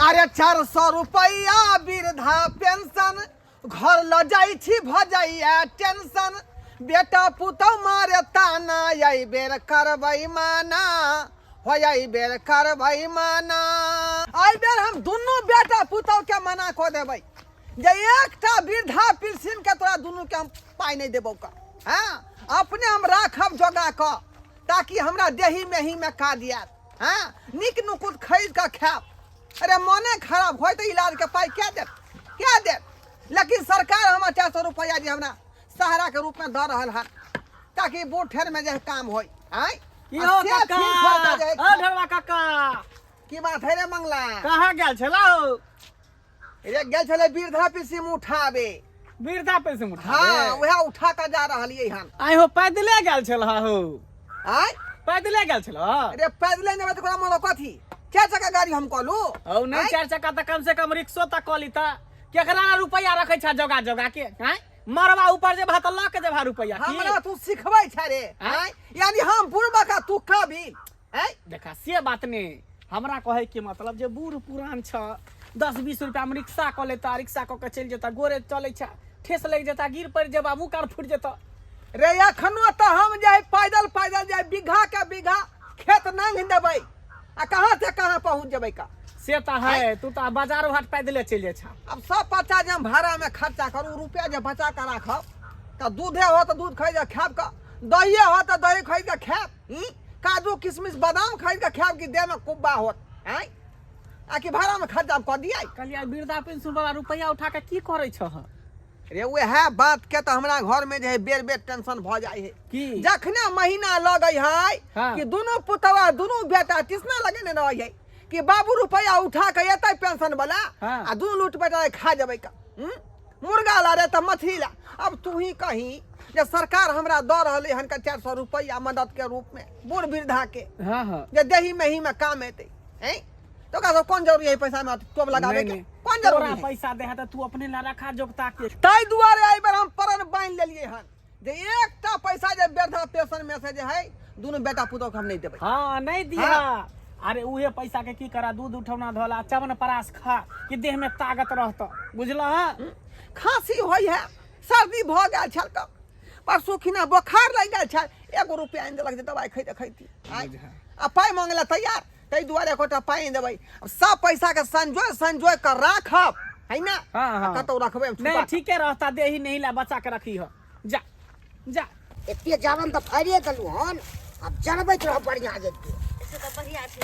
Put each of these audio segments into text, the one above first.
अरे 400 रुपया वृद्धा पेंशन घर ल जाई छी भ जाइए टेंशन बेटा पुतौ मारे ताना यही बेर करबै माना हो यही बेर करबै माना आई बेर हम दुनू बेटा पुतौ के मना को देबै जे एकटा वृद्धा पेंशन के तोरा दुनू के हम पाई नहीं देबौ का हां अपने हम राखब जोगा क ताकि हमरा देही में ही में का दियात हां निक नुकुत खरीद के खाब अरे मने खराब होय त इलाज के पाई क्या दे लेकिन सरकार हमें 400 रुपया जी हमरा सहारा के रूप में दे रहल है ताकि बूढ़ ठेर में जे काम होय आय यो काका ओ ढरवा काका की बात है रे मंगला कहां गेल छलौ रे गेल छले वृद्धा पेंशन उठाबे वृद्धा पेंशन उठाबे हां वह उठा के जा रहलिए हन आइ हो पैदले गेल छलहा हो आय पैदले गेल छलो अरे पैदले नहीं तो मोलो कथी 4 चक्का गाड़ी हम कहलू औ नहीं 4 चक्का त कम से कम रिक्शो तक कहली त केकरा रुपया रखै छ जोगा जोगा के हैं मरवा ऊपर जे भात ल के जे रुपया हमरा तू सिखबै छ रे हैं यानी हम बुढ़बा का तू का भी हैं देखा से बात नहीं हमरा कहे के मतलब जे बूढ़ पुरान छ 10-20 रुपया में रिक्शा क लेता रिक्शा क के चल जेता गोरे चले छ ठेस लग जेता गिर पड़ जेबा मुंह कान फुट जेता रे अखनो त हम जाय पैदल जाय बीघा के बीघा खेत नहीं देबै आ कहां से कहां पहुंच जेबै का से त है तू त बाजारो हाट पैदले चल छ अब सब पचा जे भाड़ा में खर्चा करू रुपया जे बचा के राखब त दूधे हो त दूध खरीद के खाब का दही हो त दही खरीद के खाब काजू किशमिश बादाम खरीद के खाब की देह में कुब्बा होत हैं आकि भाड़ा में खर्चा कर दिया कलिया वृद्धा पेंशन वाला रुपया उठा के की करे छ रे वह बात के तो हमरा घर में जे बेर बेर टेंशन भ जाय है की जखने महीना लगै है कि दोनों पुतवा दोनों बेटा किसना लगे ने रह है कि बाबू रुपया उठा के एतै पेंशन वाला आ दू लूट बेटा खा जेबै का मुर्गा ला रे त मछली ला अब तू ही कहीं जे सरकार हमरा द रहले हन का 400 रुपया मदद के रूप में बूढ़ वृद्धा के हां हां जे देही में ही में काम एतै हैं तो का कौन जरूरी है पैसा में टोप लगावे के कौन जरूरी है पैसा दे त तू अपने ला रखा जोगता के ताई दुआरे आई बार हम परन बांध लेलिए हन जे एकटा पैसा जे वृद्धा पेंशन में से जे है दोनों बेटा पुतौ के हम नहीं देबै हां नहीं दिया अरे उहे पैसा के की करा दूध उठौना धोला चवन परास खा कि देह में ताकत रहत बुझला खांसी होय है सर्दी भ गेल छल त परसू खिना बुखार लग गेल छल 1 रुपया आनि देलक जे दवाई खैती आ पाई मांगला तैयार तै दुआरे कोटा पाई देबै सब पैसा के संजोय कर राखब है ना हां कतौ रखबै नहीं ठीके रहता देही नहीं ला बचा के रखी हो जा जा एते जावन त फाड़िए देलु हन अब जनबै रह बढ़िया जेते ऐसे तो बढ़िया छे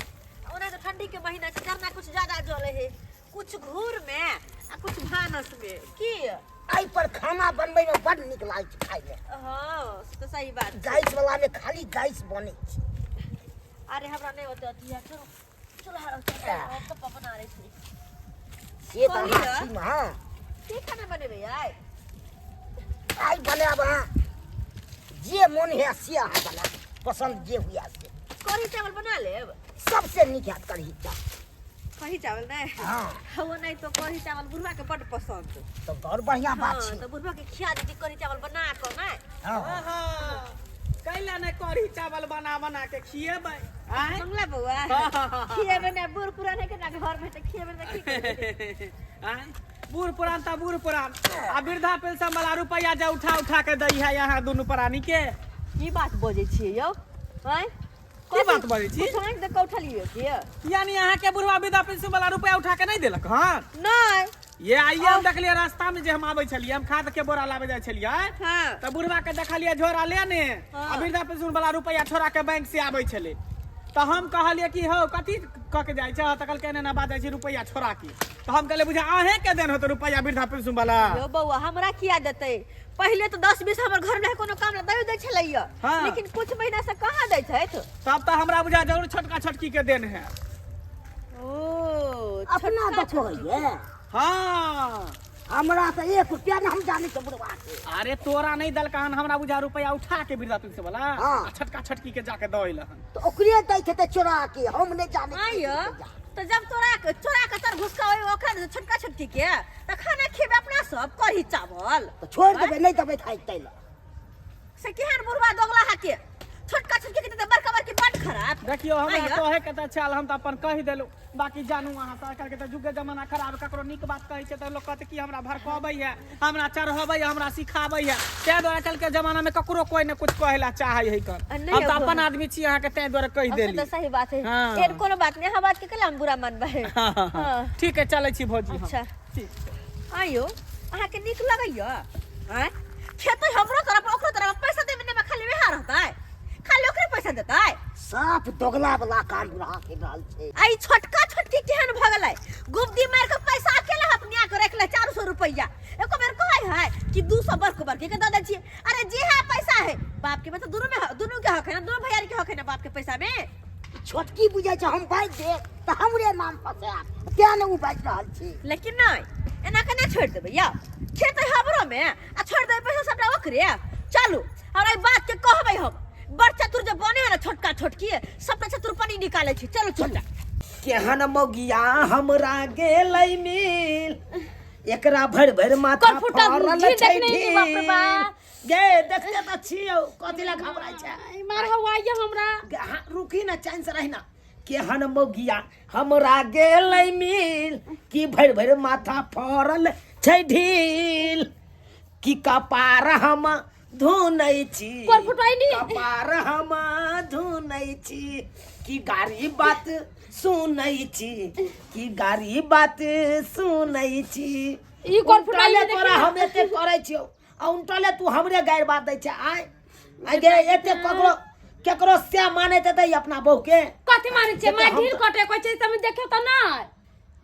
ओना तो ठंडी के महीना से जरना कुछ ज्यादा जले है कुछ घूर में आ कुछ भानस में की आई पर खाना बनबै में बड़ निक लाग छै खाइ में हां तो सही बात गैस वाला में खाली गैस बने छै अरे हमरा नहीं होते अतिया चलो चलो तो पापा बना रहे थे से त हां की खाना बनेबे आई आई बनाब जे मन है से अहाँ बना पसंद जे हुआ से कढ़ी चावल बना लेब सबसे निक है कढ़ी चावल नहीं हां वो नहीं तो कढ़ी चावल बुढ़वा के बड़ पसंद तो और बढ़िया बात छै तो बुढ़वा के खिया दीजिए कढ़ी चावल बना के ना हां कैला ने कढ़ी चावल बना के खिएबै आय मंगला बउआ खिएबे ना बूढ़ पुरान के ना घर में त खिएबे ना की आय बूढ़ पुरान आ वृद्धा पेंशन वाला रुपया जे उठा के दई है यहाँ दोनों प्राणी के की बात बोले छिए यौ हैं की बात बोले छी सोच दे के उठलिए की यानी यहाँ के बुढ़वा वृद्धा पेंशन वाला रुपया उठा के नहीं देलक हन नहीं ये आइए हम देखलिए रास्ता में जे हम आबै छलिए हम खाद के बोरा लाबे जाय छलिए हां त बुढ़वा के देखलिए झोरा लेने आ वृद्धा पेंशन वाला रुपया छोरा के बैंक से आबै छले त हम कहलिए कि हो कथी क के जाय छ त कल केने ना बात छै रुपया छोरा की त हम कहले बुझा आहे के देन होत रुपया वृद्धा पेंशन वाला यो बउआ हमरा किया देतै पहले तो 10-20 हमर घर में कोनो काम न दे छलैया लेकिन कुछ महीना से कहां दै छैथ तब त हमरा बुझा जरूर छोटका छोटकी के देन है ओ अपना देखो ये हां हमरा त 1 रुपया न हम जाने के बुढ़वा के अरे तोरा नहीं दल कहन हमरा बुझा रुपया उठा के वृद्धा पेंशन वाला हाँ। छटका छटकी के जाके दइल हन तो ओकरे दै खेते चोरा के हम नहीं जाने आइयो तो जब चोरा के तर घुसका ओखन छोटका छोटकी के त खाना खेबे अपना सब कढ़ी चावल तो छोड़ देबे नहीं देबे खाइ तैला से केहन बुढ़वा दोगला हाके छोटका छोटकी के त बड़का बड़की बड़ खराब देखियो हमरा आइयो। कहे के त चल हम त अपन कहि देलु बाकी जानू अहाँ सरकार के त जुगे जमाना खराब ककरो नीक बात कहै छै त लोग कहते कि हमरा भड़काबै है हमरा चढ़ाबै है हमरा सिखाबै है तै द्वारा कल के जमाना में ककरो कोई न कुछ कहला चाहे है कर नहीं हम त अब अपन आदमी छी अहाँ के तै द्वारा कहि अब देली तो सही बात है हाँ। एहन कोनो बात नहीं हम बात के कला हम बुरा मानबा है हाँ। ठीक है चलै छी भौजी हम अच्छा ठीक आइयो अहाँ के नीक लगैया हैं खेत हमरो तरफ ओकरो तरफ पैसा देबे ने खाली वेहा रहता है खाली ओकरे पैसा देता है साफ दोगला वाला काम रहा के डाल छे आई छोटका छोटकी केहन भगल है गुप्ती मार के पैसा अकेले अपनिया के रख ले 400 रुपया एको बेर कहै है कि 200 बरक के दे छी अरे जी है पैसा है बाप के मतलब दोनों के हक है ना दोनों भैया के हक है ना बाप के पैसा में छोटकी बुझे छै हम बाज दे त हमरे नाम पर से क्या न उ बाज रहल छी लेकिन नहीं एना के नहीं छोड़ देबे या खेत हमरो में आ छोड़ देबे पैसा सबटा ओकरे चलू और ई बात के कहबै हम बड़ चतुर जो बने है ना छोटका छोटकी सबटा चतुर पानी निकाले छी चलो छोटा केहन मौगिया हमरा गेलै मिल एकरा भर भर माथा कर फुटा फरल घी छै देखने की बाप रे बाप गे देखते त छियौ कथि ला घबराय छै मार हवाइया हमरा रुकी ना चैन से रहना केहन मौगिया हमरा गेलै मिल की भर भर माथा फरल छै ढील की कपार हम धुनै छी कर फुटाइनी कपार हम धुनै छी की गारी बात सुनै छी की गारी बात सुनै छी ई कर फुटाइनी तोरा हम एते करै छियौ आ उल्टले तू हमरे गारि बात दै छै आइ गे एते केकरो से माने ते अपना बहू के कथी मारे छे मैं ढील कटे कोइ छै तुम देखियो त ना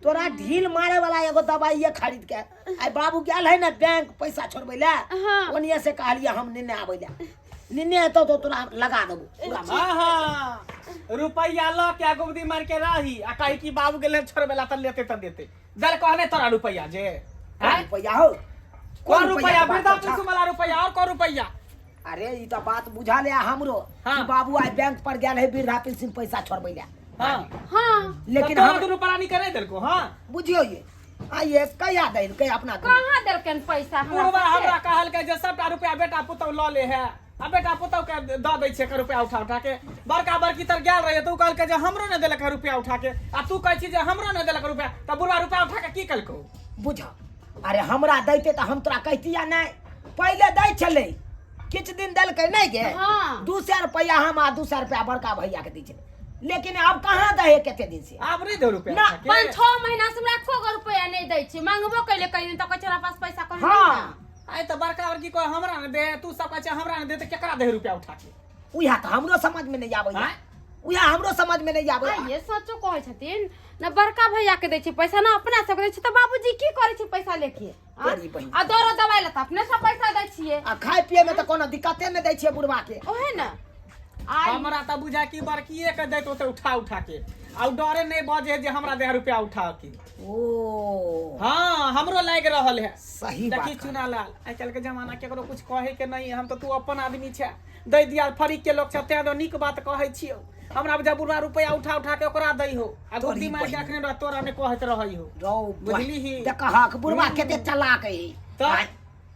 तोरा ढील मारे वाला एगो दवाई खरीद के आई बाबू गेल है ना बैंक पैसा छोड़बै ले ओनिए से कहलिए हम निन्ने आबै ले निन्ने तो तोरा लगा देबो पूरा हां रुपया ल के गुब्दी मार के रही आ कहि कि बाबू गेले छोड़बेला त लेते त देते जल कहने तोरा रुपया जे रुपया हो कौन रुपया वृद्धा पेंशन वाला रुपया और कौन रुपया अरे ई तो बात बुझा ले हमरो हाँ। कि बाबू आई बैंक पर गेल है वृद्धा पेंशन पैसा छोड़बै ले हां हां लेकिन हम हम रुपया नहीं करे देल को हां बुझियो ये आ ये कया दै के अपना कहां देलकन पैसा पूर्वा हमरा कहल के जे सबटा रुपया बेटा पुतौ ल ले है आ बेटा पुतौ के द दै छै के रुपया उठा के बड़का बड़की तर गेल रहे तू कहल के जे हमरो न देलक रुपया उठा के आ तू कहै छी जे हमरो न देलक रुपया त बुढ़वा रुपया उठा के की कलको बुझ अरे हमरा दैते त हम तोरा कहतिया नहीं पहले दै छलै किछ दिन देलकै नहीं गे हाँ। 200 रुपया हम आ 200 रुपया बड़का भैया के दै छलै लेकिन अब कहाँ दे है केते दिन से आब नहीं दे रुपया ना, उठा के? 5-6 महीना से हमरा 100 रुपया नहीं दै छी मांगबो कैले कई दिन त कहै पास पैसा कहीं हाँ आइ त बड़का बड़की कोई हमरा न दे तू सब कहै छै हमरा न दे त केकरा दे रुपया उठा के उहा त हमरो समझ में नहीं आबै हाँ? उहा हमरो समझ में नहीं आबै ये सचो कहै छथिन न बड़का भैया के दै छी पैसा ना अपना सब दै छी त बाबूजी की करे छी पैसा लेके तेरी बहिन। आ दरो दवाई ले त अपने सब पैसा दै छिए आ खाए पिए में त कोनो दिक्कते नहीं दै छियै बुढ़वा के ओहे न आई हमरा त बुझा कि बड़कीए के दैत ओते उठा के आ डरे नहीं बजे जे हमरा दे रुपया उठा के ओ हाँ हमरो लाग रहल है सही देखी बात चुनालाल आइ काल्हि के जमाना केकरो कुछ कहे के नहीं हम तो तू अपन आदमी छै दै दिया फरीक के लोग छते तो नीक बात कहै छियौ हमरा बुझा बुढ़वा रुपया उठा के ओकरा दै हो आ गुड्डी मार के अखने तोरा ने कहत रहै हो रौ बुझली ही त कहक बुढ़वा केते चलाक है त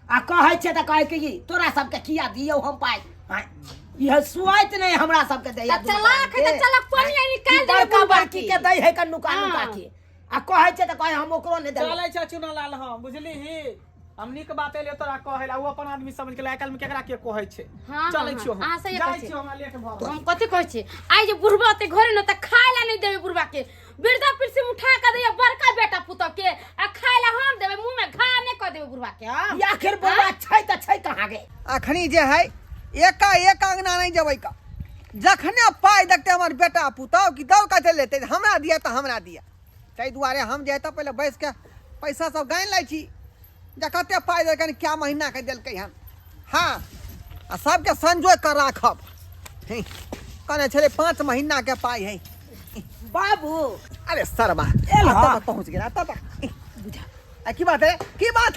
आ कहै छै त कहै कि तोरा सबके किया दियौ हम पाइ हाँ, यह सुआइत नहीं हमरा सबके दैया त चलाक है त चलाक पानी आई निकाल दे बड़का बुढ़वा बड़की के के दै है कन्नुका हाँ। नुका के आ कहै छै त कहै हम ओकरो नहीं देबै चलै छै चुनालाल हां बुझली ही हम नीक बात एले तोरा कहै ला ओ अपन आदमी समझ के आइ काल्हि में केकरा के कहै छै हाँ, चलै हाँ, छियो हाँ, सही जाइ कहै छै। छियो हमरा लेके भर हम कथी कहै छी आई जे बुढ़वा ते घरे न त खाय ला नहीं देबे बुढ़वा के वृद्धा पेंशन उठा के दैया बड़का बेटा पुतो के आ खाय ला हम देबे मुंह में घा नहीं कर देबे बुढ़वा के हां या आखिर बुढ़वा छै त छै कहाँ गे अखनी जे है एक अंगना नहीं जबै का जखने पाई देखते हमार बेटा पुतौ कि दौ कते लेते हमरा दिया त हमरा दिया ताहि दुआरे हम जे त पहले बैस के पैसा सब गाइन लै छी जे कते पाई देलकन क्या महीना के देलकै हम हाँ आ सबके संजोग कर राखब कने छले 5 महीना के पाई है बाबू अरे सरबा एल हा। पहुंच गया तब बुझा की बात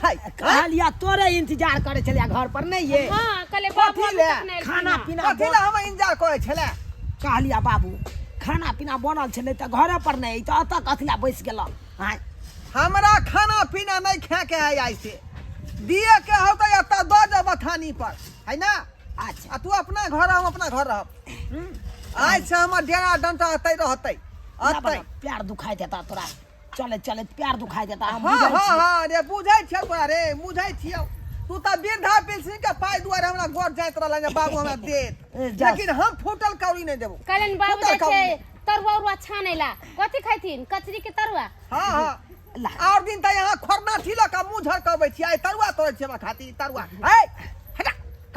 है कहलिया तोरे इंतजार करे छलिया घर पर नहीं ये हां कले कथी बाबू ले? तक नहीं खाना पीना कथी ला हम इंतजार करे छले कहलिया बाबू खाना पीना बनल छलै त घरे पर नहीं त अत कथला बैस गेल हां हमरा खाना पीना नहीं खा के है ऐसे दिए के हो तो एता दो दे बथानी पर है ना अच्छा आ तू अपना घर हम अपना घर रह आज से हमर डेरा डंटा अतै रहतै अतै प्यार दुखाई देता तोरा चले चले प्यार दुखाई देता हम हाँ बुझै हाँ छी। हाँ रे बुझै छियौ तोरा रे बुझै छियौ तू त वृद्धा पेंशन के पाई दुआरे हमरा गोर जाइत रहल जे बाबू हमरा देत जा। लेकिन हम फूटल कौड़ी नहीं देबो कलन बाबू फूटल जाय कौड़ी। छै तरुआ उरुआ छानेला कथी खैथिन कचरी के तरुआ हाँ हाँ और दिन त यहाँ खरना ठिला का मुंह झरकबै छी आइ तरुआ तोड़ै छी हमरा खातिर तरुआ है हटा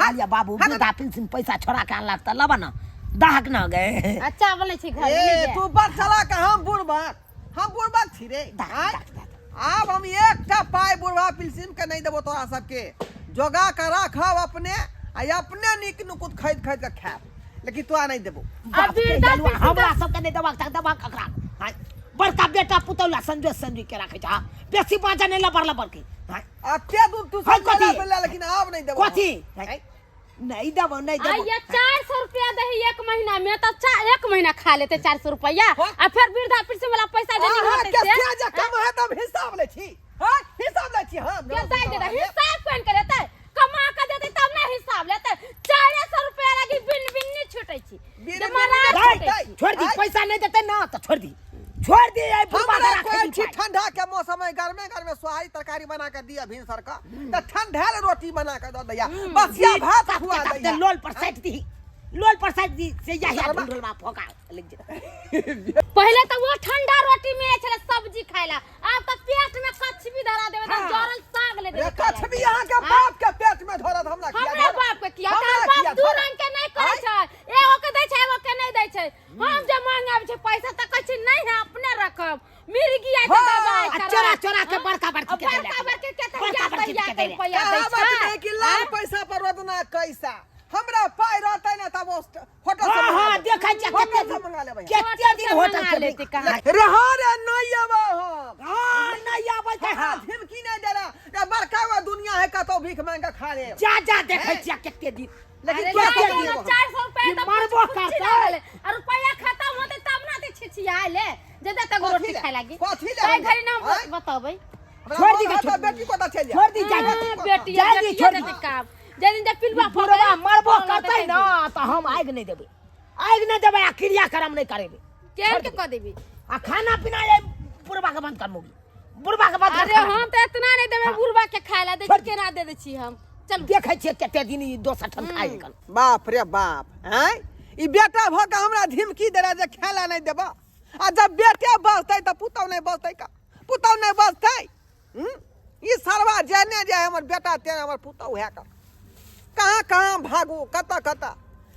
आलिया बाबू वृद्धा पेंशन पैसा छोड़ा के अनला त लबा न दहक न गए अच्छा बोले छी घर में ए ले तू बड़ चला के हम बुढ़बा छी रे आय? आब हम एकटा पाई बुढ़वा पेंशन के नहीं देबो तोरा सबके जोगा के रखब अपने आ अपने निक नुकुत खरीद खरीद के खाब लेकिन तोरा नहीं देबो बाप के वृद्धा जलवा पेंशन हमरा सबके नहीं देबाक चाही देबाक ककरा हाय बड़का बेटा पुतौला संजोग के राखे छ बेसी बाजा नहीं लबर लबर के हाय अत्ते दूर तू हाय, सब कथी? ले लेकिन अब नहीं देबो कथी नहीं देबो नहीं देबो आइए 400 रुपया दही एक महीना में तो एक महीना खा लेते 400 रुपया और फिर वृद्धा पेंशन वाला पैसा जे आहा, होते के से क्या जा कम है तब हिसाब ले छी हां हिसाब ले छी हां क्या दाई देता हिसाब कौन करते कमा के देते तब ना हिसाब लेते 400 रुपया लगी बिन बिन नहीं छूटे छी बिन जमाना बिन छूटे नहीं, छी छोड़ दी हाय? पैसा नहीं देते ना तो छोड़ दी ए बुढ़वा हमरा के कोई राखे छी दी ठंडा के मौसम में गर्मे सोहारी तरकारी बना के दिया भिनसर का त ठंडाल रोटी बना के दो दैया बसिया भात खुआ दैया लोल पर साइड दी से यही ढूंढल में फोका लग जा पहले तो वो ठंडा रोटी मिले छले सब्जी खाइला अब तो पेट में कच्छ भी धरा देवे तो जरल साग ले रे देवे कछ भी यहाँ के बाप के पेट में धरत हमरा किया हमरा बाप के किया हमरा तार किया बाप दू धरत? रंग के नहीं करे छै एगो के दै छै एगो के नहीं दै छै हम जे मांगे आबै छै पैसा त कहै छै नहीं है अपने रखब मिर्गी आइ त दबाई चोरा चोरा के बड़का बड़की के दे बड़का बड़के के त बड़का बड़की के दे रुपया दै कहावत छै नहीं कि लाल पैसा पर रोदना कैसा हमरा पाई रहतै ना तब फोटो से हां हां देखै छ फोटो से मंगा लेबै केते दिन होटल मंगा के लेते कहाँ रे हां रे नहीं आबो हम हां नहीं आबै छै हां धमकी नहीं देला रे बड़का वो दुनिया है कतो भीख मांग के खा ले जा देखै छ केते दिन अरे लेकिन केते नहीं, दिन 400 रुपया तो मरबो कुछ करता नहीं और रुपया खत्म होते तब ना दे छिछिया ले जे देते कथी रोटी ले? खाए लागी कथी ले? ताई घरी ना आँय? बताबै छोड़ दी हमरा बेटी को तो चल जा छोड़ दी जा बेटी जल्दी छोड़ दी काम जे दिन जे पिलवा बुढ़वा मरबो करतै ना तो हम आग नहीं देबै आ क्रिया कर्म नहीं करेबै केन के क देबी आ खाना पीना ये बुढ़वा के बंद कर मोगी बुढ़वा के बंद अरे हम तो इतना नहीं देबे बुढ़वा के खाए ला देख के ना दे दे छी हम चल देखै छियै केते दिन ई दोसर ठन खाइ निकल बाप रे बाप हैं ई बेटा भ के हमरा धमकी देला जे खेला नहीं देबा आ जब बेटे बसतै त पुतौ नहीं बसतै का पुतौ नहीं बसतै ई सरवा जेने जे हमर बेटा तेने हमर पुतौ है का कहां कहां भागू कता कता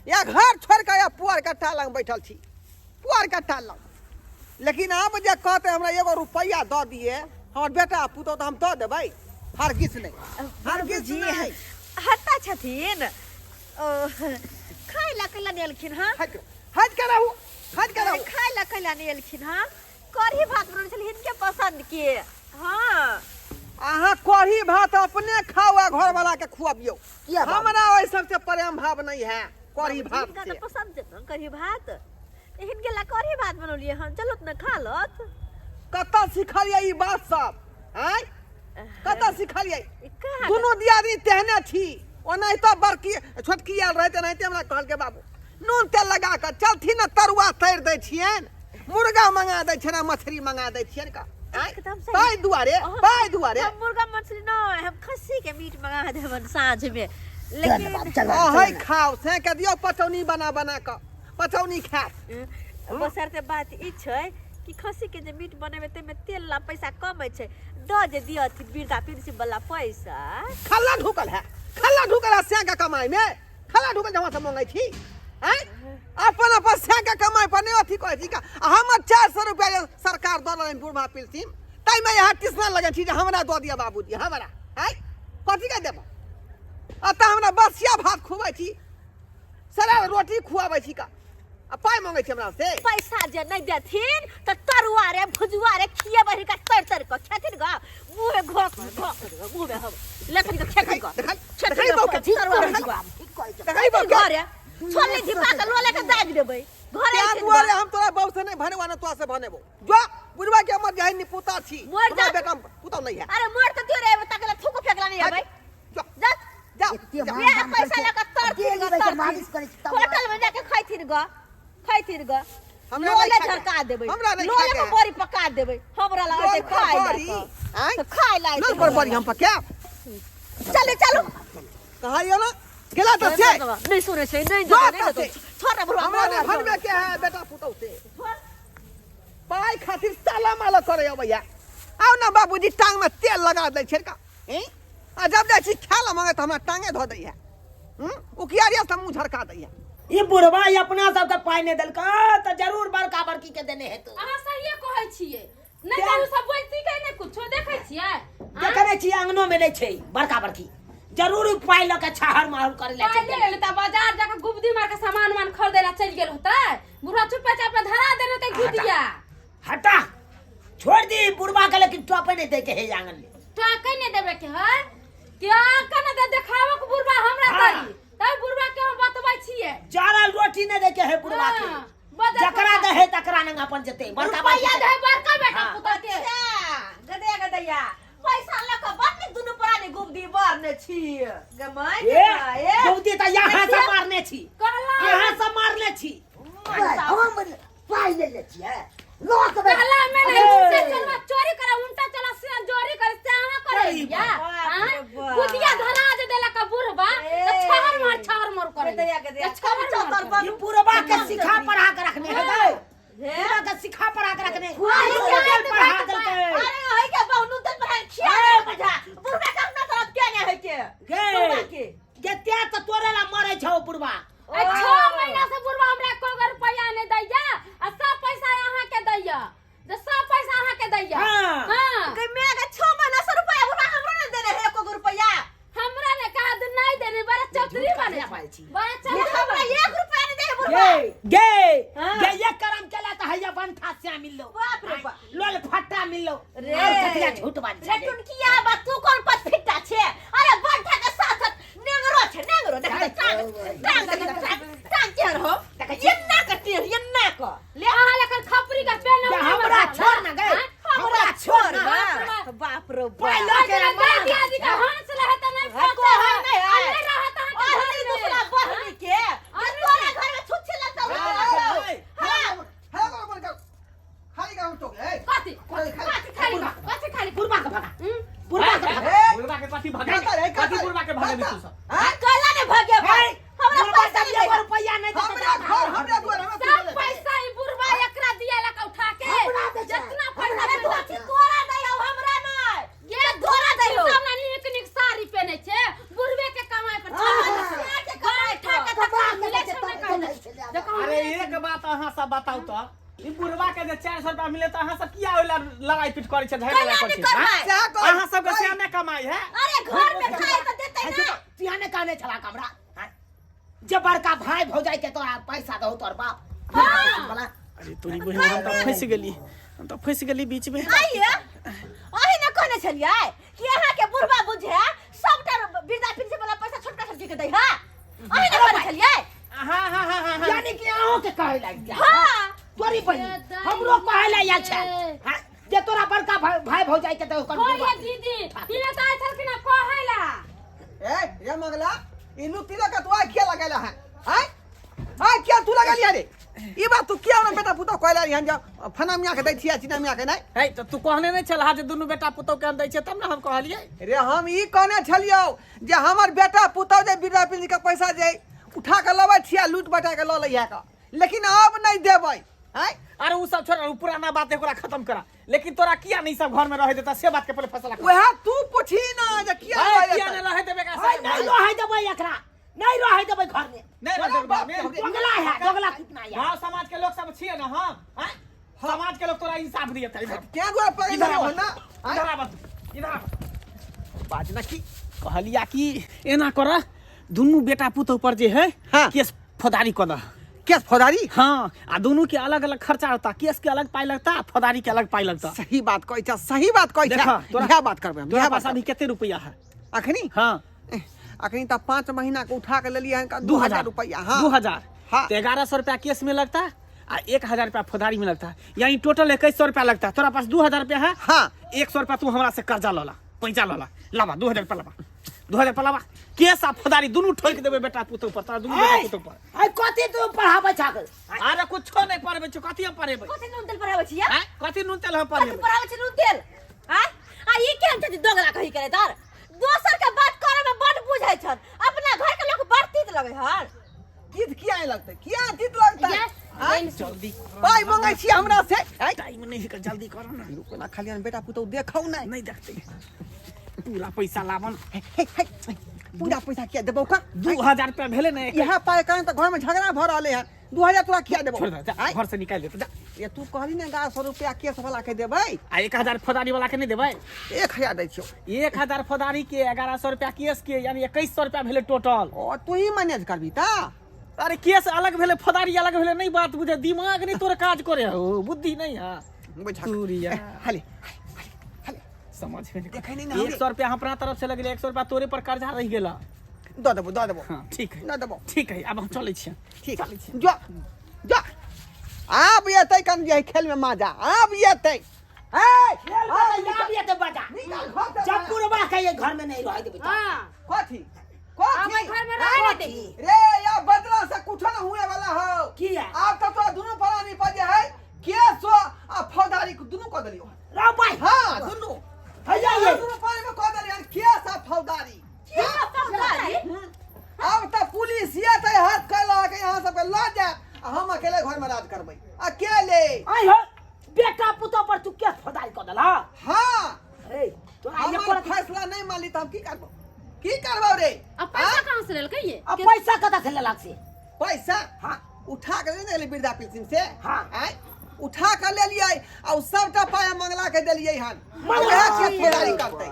या घर छोड़ के या पुआर कट्टा लग बैठल छी पुआर कट्टा लग लेकिन अब जे कहते हमरा एगो रुपया द दिए हमर बेटा पुतौ त हम द देबै हरगिज नहीं हरगिज नहीं हत्ता छथिन खाइ ला कला नेलखिन हां हट के रहू खाइ ला कला नेलखिन हां कढ़ी भात बनल छल हिनके पसंद के हां अहाँ कढ़ी भात अपने खाओ आ घर वाला के खुआबियो किया बाबू? हमरा ओइ सबसे प्रेम भाव नहीं है कढ़ी भात हिनका से तो पसंद है ना कढ़ी भात हिनके ला कढ़ी भात बनौलिए हम चलो न खा लत कतऽ सिखलिए ई बात सब हैं कतऽ सिखलिए कहाँ दोनों दियादनी तेहने छी ओनाहि तो बड़की छोटकी आयल रहते नहीं हमरा कहल के बाबू नून तेल लगा कर चलथी न तरुआ तैर दै छियन मुर्गा मंगा दै छियन मछली मंगा दै छियन का एकदम सही। पाई दुआरे हम मुर्गा मछली न हम खस्सी के मीट मंगा देबन साँझ में लेकिन है खाओ से के दियो पचौनी बना बना के पचौनी खा बसरते बात ई छै कि खस्सी के जे मीट बनेबे ते में तेल ला पैसा कम छै द जे दियथि वृद्धा पेंशन वाला पैसा खल्ला ढुकल है से के कमाई में खल्ला ढुकल जमा से मंगाई छी हैं अपन अपन से के कमाई पर नहीं अथी कहै छी का हमर 400 रुपया सरकार द रहल बुढ़वा पेंशन तै में यहाँ टिसना लगे छी जे हमरा द दिया बाबूजी हमरा हैं कथी के देबो अत हमरा बसिया भात खुआबै छी सरा रोटी खुआबै छी का आ पाई मांगै छी हमरा से पैसा जे नहीं देथिन त तरुआ रे भुजुआ रे खिए बहिर का तर के खेथिन ग मुंह में घोक मुंह में हम लेकिन के खेथिन ग देखाई बौ के ठीक देखाई बौ के घरे छोले झिपा के लोले के दाग देबै घरे क्या आइथिन दुआरे ग। हम तोरा बाबू से नहीं भनेवा न तोरा से भनेबो जो बुढ़वा के हमर जहन पुता छी मोर जा- हमरा बेटा पुता नहीं है अरे मोर त दियो रे तकला थुक फेकला नहीं आबै जो जा जाओ एते ये पैसा लगा तर मालिश करे छी तब होटल में जाके खैथिन ग खाइतिर ग हमरा लोले नहीं खाके। झरका देबै हमरा नहीं लोले खाके। में बड़ी पका देबै हमरा लगा लोल के पर खाइ बड़ी, आँय? तो खाइ लाइ लोल पर बड़ी हम पक्या चले चलो कहाइयो ना केला तो छे नहीं सुने छै नहीं जो दे नहीं करते। छोटा बुढ़वा हमरा ने भनबे के है बेटा पुतौ से पाई खातिर साला माला करे हो भैया आओ ना बाबूजी टांग में तेल लगा दे छिड़का हैं आ जब जाय छी खाय ला मांगे त हमरा टांगे धो दैया उकियारिया से मुंह झरका दैया ये बुढ़वा ये अपना सबके पाई नहीं देलका तो जरूर बड़का बड़की के देने हेतु अहाँ सहिए कहै छियै नहीं करू सब बोलती कहीं नहीं कुछो देखै छियै देखने छी अंगनो में नहीं छै बड़का बड़की जरूर पाई ल के छहर महल करे ले पाइ ले लेता बाजार जाके गुबदी मार के सामान वान खरीदे ला चल गेल होतै बुढ़ा चुपे चापे धरा देने ते गुदिया हटा छोड़ दी बुढ़वा के लेकिन टोपे नहीं दे के हे आंगन में टाकै नहीं देबे के है क्या कने दे देखावो के बुढ़वा हमरा हाँ। करी तब बुढ़वा के हम बतबै छियै जारल रोटी नहीं दे के हे बुढ़वा के हाँ, बाजार जकरा दे है तकरा नंगा अपन जते बड़का रुपया दे बड़का बेटा हाँ। पुता के गदे गदैया पैसा लक बन्नी दुनु परानी गुबदी बारने छी गमाई ए बहुती त यहां से मारने छी कहला यहां से मारने छी हम पाई ले ले छी लोक कहला में नहीं से चलवा चोरी करे उल्टा चला से चोरी करे से आहा करे अरे या बाप। गुदिया धरा जे देला का बुढ़वा तो छहर मार करे गदैया गदैया छहर चौतर मार ये बुढ़वा के सिखा पढ़ा के रखने है गए बुढ़वा के सिखा पढ़ा के रखने पढ़ा देलके अरे हई के बहुनु तन पर खिया बजा बुढ़वा का अपना तरफ क्या नहीं है के बुढ़वा के गे त्या त तोरे ला मरे छौ बुढ़वा ए 6 महीना से बुढ़वा हमरा को रुपया नहीं दैया आ सब पैसा यहां के दैया जे सब पैसा यहां के दैया हाँ। हां के मैं के 6 महीना से रुपया बुढ़वा हमरा ने देने है 1 रुपया हमरा ने कहा दे नहीं देने बड़ा चौधरी बने बड़ा ये चौधरी हमरा बने 1 रुपया नहीं दे बुढ़वा गे हाँ। गे ये करम चला त हैया बनठा से मिल लो बाप रे बाप। लोल फट्टा मिल लो रे और कथिया झूठ बात रे टुनकिया बा तू कौन पत फिट्टा छे अरे बंठा के साथ नेंगरो छे नेंगरो देख टांग के हो ये ना कटी ये ना को ले आहा लेकर खपरी का पेन या हमरा छोड़ ना गए हमरा छोड़ ना बाप रे पाई बाप लो के दे दिया जी का हंस रहा था नहीं को है नहीं है नहीं रहा था और नहीं दूसरा बहनी के और तोरे घर में छुच्छे लगता है हां हेलो बोल कर खाली काम तो है कथी खाली बुढ़वा के भगा हम्म? बुढ़वा के भगा बुढ़वा के कथी भगे कहता है, कहता कथी है। बुढ़वा के भगे तू सब कला ने भागे भाई हमरा बुढ़वा पैसा से नहीं एगो रुपया नहीं हमरा घर हमरा द्वार हमरा सब पैसा ही बुढ़वा एकरा दिया ला का उठा के हमरा दे छे। जितना पैसा अरे देला बाकी तोरा दे हमरा नहीं ये धोरा दे सब ना निक निक साड़ी पहने छे बुढ़वे के कमाई पर छावा के कमाई ठाके पर मिले छे ना कहले देखो अरे एक बात अहाँ सब बताऊ तो ई बुढ़वा के जे 400 रुपया मिले तो अहाँ सब किया ओला लड़ाई पीट करे छे झगड़ा कला करे नहीं छे करवाए। हाँ? क्या कर अहाँ सब के सामने कमाई है अरे घर में खाए तो देते ना तिहाने काने चला कमरा जब बड़का भाई भौजाई के तोरा पैसा दहो तोर बाप बोला अरे तोरी बहिन हम तो फंस गेली बीच में आइए अही न कहने छलिए कि यहाँ के बुढ़वा बुझे सबटा वृद्धा पेंशन वाला पैसा छोटका छोटकी के दै है अही न कहने छलिए हाँ यानी कि आओ के कहे लाग जा हां तोरी बहिन हमरो कहे ला या छै हाँ, जे तोरा बड़का भाई भौजाई के तो हो ये दीदी तिने तो आइ छलखिन कहैला ए ये मंगला इनु तिला का तू क्या लगाला है हैं हां क्या तू लगाली रे ई बात तू क्या ना बेटा पुतो कहला यहां जा फना मिया के दै छिया चिना मिया के नहीं है तो तू कहने नहीं चला जे दुनू बेटा पुतौ के दै छे तब ना हम कहलिए रे हम ई कहने छलियो जे हमर बेटा पुतो जे वृद्धा पेंशन के पैसा जे उठा के लबै छिया लूट बटा के ल लइया का लेकिन अब नहीं देबै हैं अरे उ सब छोड़ उ पुराना बात एकरा खत्म करा लेकिन तोरा किया नहीं सब घर में रहे देता से बात के पहले फैसला कर वह तू पूछी ना जे किया किया नहीं रहे देबे का हाय नहीं रहे देबै एकरा नहीं रहे देबै घर में नहीं रहे देबे दोगला है दोगला कितना है गांव समाज के लोग सब छिए ना हम हैं समाज के लोग तोरा इंसाफ दिए था इधर क्या दुआ पर इधर हो आ ना इधर आ इधर आ बाज ना की कहलिया कि एना कर दुनू बेटा पुतौ पर जे है हाँ। केस फौदारी कर द केस फौदारी हाँ आ दोनों के अलग अलग खर्चा होता केस के अलग पाई लगता फौदारी के अलग पाई लगता सही बात कहै छ सही बात कहै देखा, छ तोरा- यह बात करबै हम तोरा यह पास बात अभी कितने रुपया है अखनी हाँ अखनी त 5 महीना के उठा के लेलिए हैं 2000 रुपया हां 2000 हाँ। तो 1100 रुपया केस में लगता आ 1000 रुपया फौदारी में लगता यानी टोटल 2100 रुपया लगता है तोरा पास 2000 रुपया है हाँ। 100 रुपया तू हमरा से कर्जा लला पैसा लला लावा 2000 रुपया लावा 2000 पलावा केस आ फौदारी दुनू ठोक देबे बेटा पुतो पर तोरा दुनू बेटा पुतो पर आई कथी तू पढ़ाबै छाक अरे कुछो नहीं पढ़बे छ कथि हम पढ़ेबै कथी नून तेल पढ़ाबै छियै हैं कथि नून तेल हम कथी पढ़ेबै पढ़ाबै छी नून तेल हैं आ ई केहन छै दोगला कहि करे तार दोसर के बात करे में बड बुझै छन अपना घर के लोग बड़ तीत लगे हर तीत किया लगतै किया तीत लगतै यस जल्दी पाई मंगै छी हमरा से टाइम नहीं है जल्दी करो ना रुको ना खाली बेटा पुतौ देखौ नहीं नहीं देखते पूरा पैसा लावन पूरा पैसा किया देबौ का 2000 रुपया भेले ने यह पाए कारण त घर में झगड़ा भ रहले है 2000 तोरा किया देबौ छोड़ दे जा, घर से निकाल दे तो जा ये तू कहली ने 1100 रुपया केस वाला के देबै आ 1000 फौदारी वाला के नहीं देबै 1000 दै छियो 1000 फौदारी के 1100 रुपया केस के यानी 2100 रुपया भेले टोटल ओ तू ही मैनेज करबी ता अरे केस अलग भेले फौदारी अलग भेले नहीं बात बुझे दिमाग नहीं तोरे काज करे हो बुद्धि नहीं है बुझा सूरिया हाले समझ में देखै नहीं ना 100 रुपया अपना तरफ से लगले 100 रुपया तोरे पर कर्जा रह गेला द देबो हां ठीक है न देबो ठीक है अब हम चले छी ठीक जो जो आप येतै कन जे खेल में मजा आप येतै ए याद ये तो बजा निकाल घर से जब पूर्वा के ये घर में नहीं रह देबे हां कथी अब घर में रह नहीं देगी रे या बदला से कुछ न हुए वाला हो की है आप तो दोनों परानी पर जे है केस आ फौदारी को दोनों क देलियो रा भाई हां दोनों भैया ये दोनों पर में क देलियो केस आ फौदारी क्या फौदारी अब तो पुलिस ये तो हाथ कैला के यहां सब के ला जा हम अकेले घर में राज करबै अकेले आई हो बेटा पुतो पर तू केस फौदारी कर देला हां ए तो आई हमर पर फैसला नहीं मानली त हम की करबो रे अब पैसा कहां से लेलकै ये अब पैसा कता से लेलक से पैसा हां उठा के ले वृद्धा पेंशन से हाँ। आय उठा के ले लियै आ सबटा पाया मंगला के देलियै हन मंगला वह के के फौदारी करतै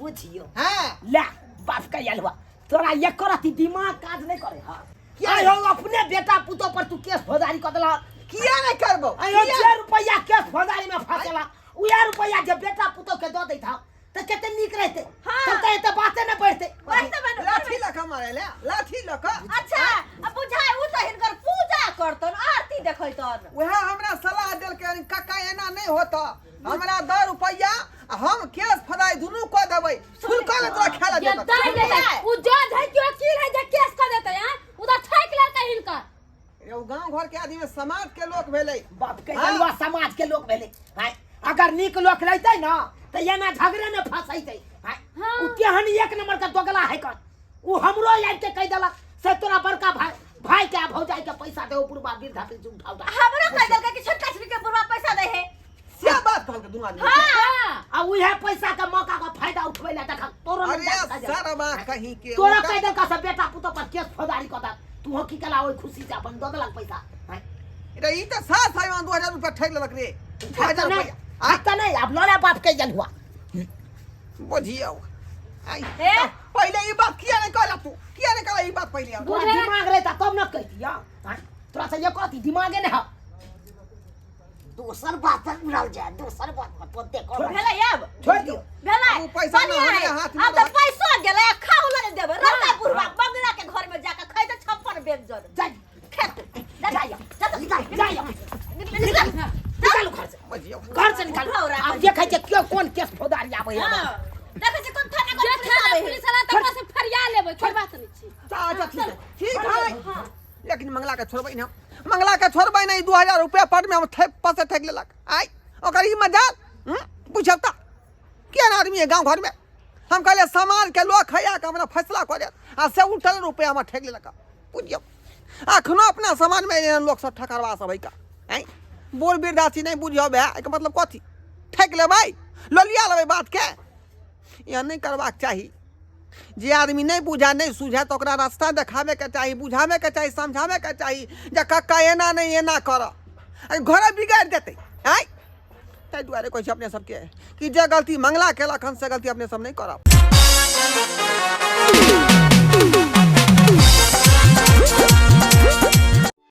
बुझियो हां ले बाप का यलवा तोरा ये करती दिमाग काज नहीं करे हां क्या आई हो अपने बेटा पुतो पर तू केस फौदारी कर देला किया नहीं करबो आई हो 6 रुपया केस फौदारी में फंसेला उया रुपया जे बेटा पुतो के दो देता त केते निक रहते हाँ। तब त बातें न बढ़ते बढ़ते बन लाठी लका मारे ले लाठी लका अच्छा अब बुझाए उ त हिनकर पूजा करतन आरती देखैतन वह हमरा सलाह देल के काका एना नहीं होता हमरा 10 रुपया हम केस फदाई दोनों को देबै सुलका ले तोरा खेला ये देबै दई दे उ जज है कि वकील है जे केस कर देते हैं उधर ठेक लेते हिनकर एगो गांव घर के आदमी समाज के लोग भेलै बाप के हाँ। जलवा समाज के लोग भेले हां अगर निक लोग रहते ना त एना झगड़े में फंसैते हां हाँ। उ केहन एक नंबर का दोगला है कर उ हमरो आइ के कह देलक से तोरा बड़का भाई के भौजाई के पैसा दे पूर्वा वृद्धा पेंशन उठाओ हमरो कह देलकै कि छोटका छोटी के बुढ़वा पैसा दे है से बात कहल के दुनू आदमी हां आ उहे पैसा के मौका का फायदा उठबै ला देख तोरो अरे सरबा कहीं के तोरा कह देलका से बेटा पुतो पर केस फौदारी करता तू हो की कला ओइ खुशी से अपन दो देलक पैसा हां रे ई त साथ है 2000 रुपया ठेक लेलक रे 2000 रुपया आता नहीं अब लोला बाप के जलवा बुझियो आई ए? पहले ई बात किया नहीं कहला तू किया नहीं कहला ई बात पहले तोरा दिमाग रहता तब न कहती हां तोरा से ये कहती दिमागे ने हा दोसर बात पर उड़ल जाए दोसर बात पर पोते कर भेलै अब छोड़ दियो भेलै अब पैसा न बढ़िया होने है। हाथ में अब तो पैसा गेलै खाऊ ले देबै रौदा बुढ़वा बंगला के घर में जाके खैते 56 व्यंजन जा खेत जाइयो जाइयो निकालो घर से बुझियो घर से निकालो अब देखै छै क्यों कोन केस फौदारी आबै है हां देखै छै कोन थाने जे को थाना पुलिस वाला तकरा से फरिया लेबै छोड़ बात नहीं छी अच्छा ठीक है लेकिन मंगला के छोड़बै ना मंगला के छोड़बै नहीं 2000 रुपया पर में हम पासे ठेक लेलक आई ओकर ई मजाक बुझता किया ना आदमी है गांव घर में हम कहले समाज के लोग खैया के हमरा फैसला करे आ से उठल रुपया हम ठेक लेलक बुझियो अखनो अपना समाज में एहन लोग सब ठकरवा सब है का आई बोल बिरदासी नहीं बुझियो बे एकर मतलब कथी ठेक लेबै लोलिया लेबै बात के यह नहीं करबाक चाहिए जे आदमी नहीं बुझा नहीं सूझा तो ओकरा रास्ता देखावे के चाहिए बुझावे के चाहिए समझावे के चाहिए जे कक्का एना नहीं एना कर घर बिगाड़ देते आय ताहि दुआरे कहै छै अपने सबके कि जे गलती मंगला केलक हन से गलती अपने सब नहीं करब